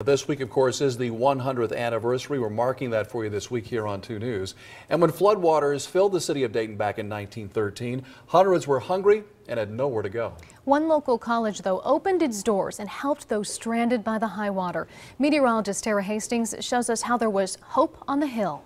This week, of course, is the 100th anniversary. We're marking that for you this week here on 2 News. And when floodwaters filled the city of Dayton back in 1913, hundreds were hungry and had nowhere to go. One local college, though, opened its doors and helped those stranded by the high water. Meteorologist Tara Hastings shows us how there was hope on the hill.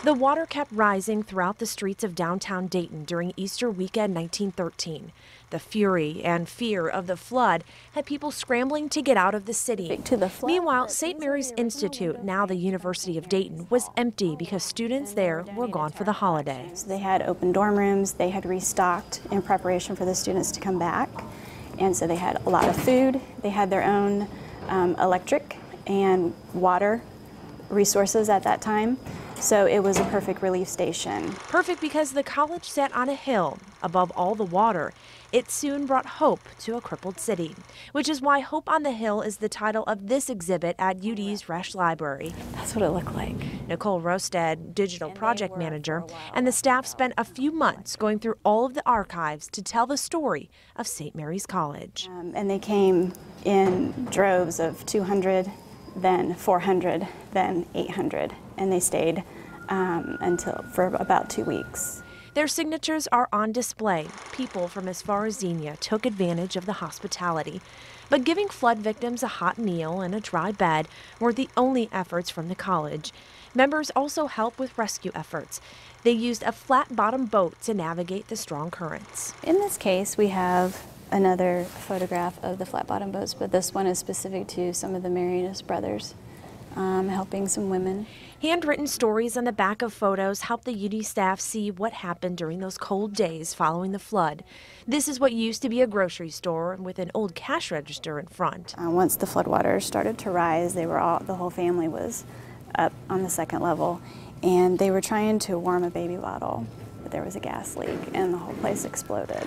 The water kept rising throughout the streets of downtown Dayton during Easter weekend 1913. The fury and fear of the flood had people scrambling to get out of the city. Meanwhile, St. Mary's Institute, now the University of Dayton, was empty because students there were gone for the holiday. So they had open dorm rooms, they had restocked in preparation for the students to come back. And so they had a lot of food, they had their own electric and water resources at that time. So it was a perfect relief station. Perfect because the college sat on a hill above all the water. It soon brought hope to a crippled city, which is why Hope on the Hill is the title of this exhibit at UD's Resch Library. That's what it looked like. Nicole Rosted, digital project manager, and the staff spent a few months going through all of the archives to tell the story of St. Mary's College. And they came in droves of 200, then 400, then 800, and they stayed for about 2 weeks. Their signatures are on display. People from as far as Xenia took advantage of the hospitality. But giving flood victims a hot meal and a dry bed were the only efforts from the college. Members also helped with rescue efforts. They used a flat-bottom boat to navigate the strong currents. In this case, we have another photograph of the flat-bottom boats, but this one is specific to some of the Marianas brothers helping some women. Handwritten stories on the back of photos help the UD staff see what happened during those cold days following the flood. This is what used to be a grocery store with an old cash register in front. Once the floodwaters started to rise, the whole family was up on the second level, and they were trying to warm a baby bottle, but there was a gas leak and the whole place exploded.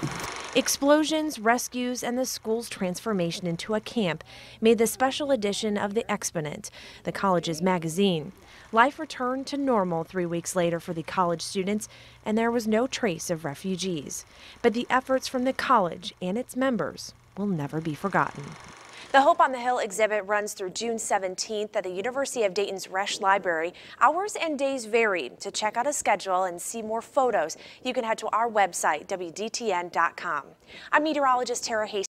Explosions, rescues, and the school's transformation into a camp made the special edition of The Exponent, the college's magazine. Life returned to normal 3 weeks later for the college students, and there was no trace of refugees. But the efforts from the college and its members will never be forgotten. The Hope on the Hill exhibit runs through June 17th at the University of Dayton's Resch Library. Hours and days vary. To check out a schedule and see more photos, you can head to our website, WDTN.com. I'm meteorologist Tara Hastings.